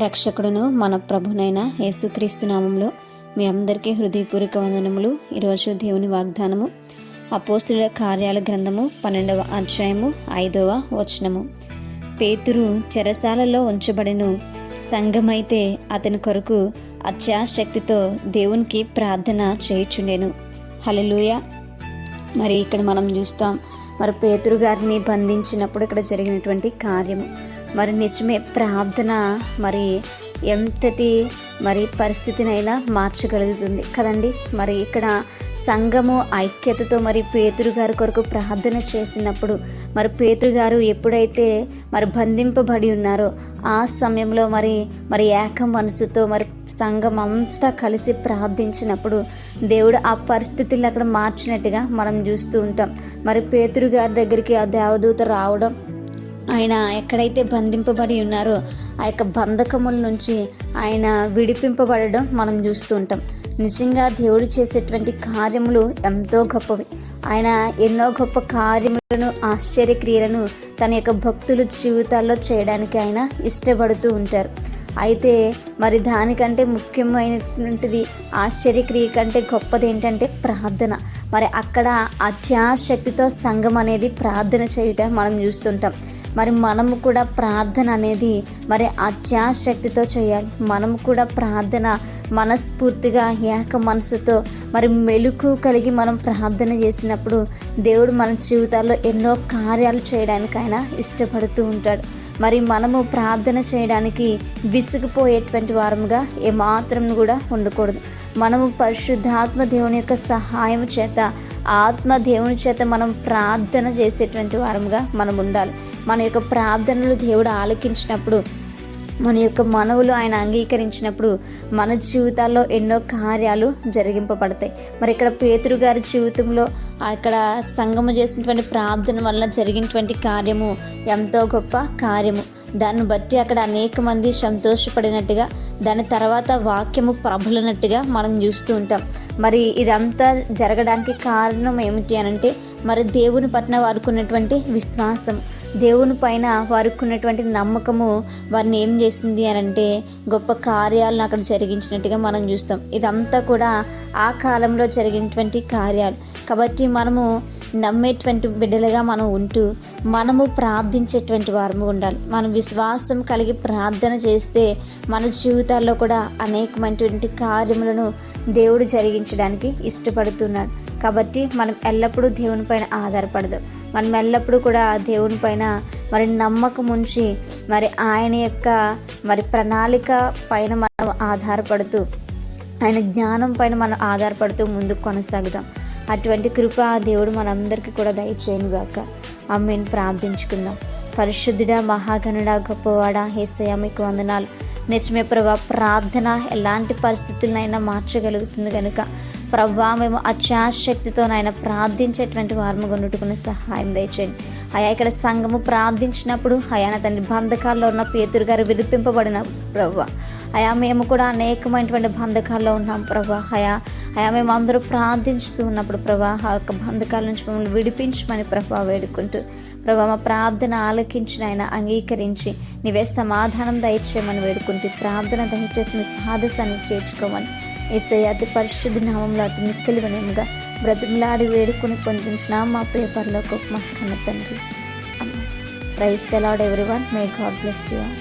రక్షకుడును మన ప్రభునైన యేసుక్రీస్తు నామంలో మీ అందరికీ హృదయపూర్వక వందనములు. ఈరోజు దేవుని వాగ్దానము అపోస్తుల కార్యాల గ్రంథము 12వ అధ్యాయము 5వ వచనము. పేతురు చెరసాలలో ఉంచబడెను, సంఘమైతే అతని కొరకు అత్యాశక్తితో దేవునికి ప్రార్థన చేయుచుండెను. హల్లెలూయా. మరి ఇక్కడ మనం చూస్తాం, మరి పేతురు గారిని బంధించినప్పుడు ఇక్కడ జరిగినటువంటి కార్యము మరి నిజమే. ప్రార్థన మరి ఎంతటి మరి పరిస్థితినైనా మార్చగలుగుతుంది కదండి. మరి ఇక్కడ సంఘము ఐక్యతతో మరి పేతురు గారి కొరకు ప్రార్థన చేసినప్పుడు మరి పేతురు గారు ఎప్పుడైతే మరి బంధింపబడి ఉన్నారో ఆ సమయంలో మరి ఏక మనసుతో మరి సంఘం అంతా కలిసి ప్రార్థించినప్పుడు దేవుడు ఆ పరిస్థితులను అక్కడ మార్చినట్టుగా మనం చూస్తూ ఉంటాం. మరి పేతురు గారి దగ్గరికి ఆ దేవదూత రావడం, ఆయన ఎక్కడైతే బంధింపబడి ఉన్నారో ఆ యొక్క బంధకముల నుంచి ఆయన విడిపింపబడడం మనం చూస్తూ ఉంటాం. నిజంగా దేవుడు చేసేటువంటి కార్యములు ఎంతో గొప్పవి. ఆయన ఎన్నో గొప్ప కార్యములను, ఆశ్చర్యక్రియలను తన యొక్క భక్తుల జీవితాల్లో చేయడానికి ఆయన ఇష్టపడుతూ ఉంటారు. అయితే మరి దానికంటే ముఖ్యమైనటువంటిది, ఆశ్చర్యక్రియ కంటే గొప్పది ఏంటంటే ప్రార్థన. మరి అక్కడ అత్యాశక్తితో సంఘం అనేది ప్రార్థన చేయటం మనం చూస్తుంటాం. మరి మనము కూడా ప్రార్థన అనేది మరి అత్యాశక్తితో చేయాలి. మనము కూడా ప్రార్థన మనస్ఫూర్తిగా ఏక మనసుతో మరి మెలుకు కలిగి మనం ప్రార్థన చేసినప్పుడు దేవుడు మన జీవితాల్లో ఎన్నో కార్యాలు చేయడానికి ఆయన ఇష్టపడుతూ ఉంటాడు. మరి మనము ప్రార్థన చేయడానికి విసిగిపోయేటువంటి వారముగా ఏమాత్రం కూడా ఉండకూడదు. మనము పరిశుద్ధాత్మ దేవుని యొక్క సహాయం చేత, ఆత్మ దేవుని చేత మనం ప్రార్థన చేసేటువంటి వారముగా మనం ఉండాలి. మన యొక్క ప్రార్థనలు దేవుడు ఆలకించినప్పుడు, మన యొక్క మనవులు ఆయన అంగీకరించినప్పుడు మన జీవితాల్లో ఎన్నో కార్యాలు జరిగింపబడతాయి. మరి ఇక్కడ పేతురు గారి జీవితంలో అక్కడ సంఘము చేసినటువంటి ప్రార్థన వల్ల జరిగినటువంటి కార్యము ఎంతో గొప్ప కార్యము. దాన్ని బట్టి అక్కడ అనేక మంది సంతోషపడినట్టుగా, దాని తర్వాత వాక్యము ప్రబలినట్టుగా మనం చూస్తూ ఉంటాం. మరి ఇదంతా జరగడానికి కారణం ఏమిటి అనంటే మరి దేవుని పట్ల వారికి ఉన్నటువంటి విశ్వాసం, దేవుని పైన వారికి ఉన్నటువంటి నమ్మకము వారిని ఏం చేసింది అని అంటే గొప్ప కార్యాలను అక్కడ జరిగించినట్టుగా మనం చూస్తాం. ఇదంతా కూడా ఆ కాలంలో జరిగినటువంటి కార్యాలు. కాబట్టి మనము నమ్మేటువంటి బిడ్డలుగా మనం ఉంటూ మనము ప్రార్థించేటువంటి వారము ఉండాలి. మనం విశ్వాసం కలిగి ప్రార్థన చేస్తే మన జీవితాల్లో కూడా అనేకమైనటువంటి కార్యములను దేవుడు జరిగించడానికి ఇష్టపడుతున్నాడు. కాబట్టి మనం ఎల్లప్పుడూ దేవుని పైన ఆధారపడదు. మనం ఎల్లప్పుడూ కూడా దేవుని పైన మరి నమ్మకం ఉంచి మరి ఆయన యొక్క మరి ప్రణాళిక పైన మనం ఆధారపడుతూ, ఆయన జ్ఞానం పైన మనం ఆధారపడుతూ ముందుకు కొనసాగుదాం. అటువంటి కృప దేవుడు మనందరికీ కూడా దయచేయనుగాక. ఆమేన్. ప్రార్థించుకుందాం. పరిశుద్ధుడా, మహాగణుడా, గొప్పవాడా, యేసయ్యా మీకు వందనాలు. నిజమే ప్రభా, ప్రార్థన ఎలాంటి పరిస్థితులనైనా మార్చగలుగుతుంది కనుక ప్రభా మేము అత్యాశక్తితో నాయన ప్రార్థించేటువంటి వారము కొనుట్టుకునే సహాయం దయచేయండి అయా. ఇక్కడ సంఘము ప్రార్థించినప్పుడు అయా నా తండ్రి బంధకాల్లో ఉన్న పేతురు గారు విడిపింపబడిన ప్రభా అయా, మేము కూడా అనేకమైనటువంటి బంధకాల్లో ఉన్నాం ప్రభా అయా. మేము అందరూ ప్రార్థించుతూ ఉన్నప్పుడు ప్రభా ఆ యొక్క బంధకాల నుంచి మమ్మల్ని విడిపించమని ప్రభా వేడుకుంటూ ప్రభా మా ప్రార్థన ఆలకించిన ఆయన అంగీకరించి నీవే సమాధానం దయచేయమని వేడుకుంటూ ప్రార్థన దయచేసి మీ పాదసాన్ని చేర్చుకోమని యేసయ్య అతి పరిశుద్ధ నామంలో అతి మిక్కిలి వినయముగా బ్రతిమలాడి వేడుకొని పొందించిన మా ప్రియ పరలోకపు మా కన్న తండ్రి. Praise the Lord everyone. May God bless you all.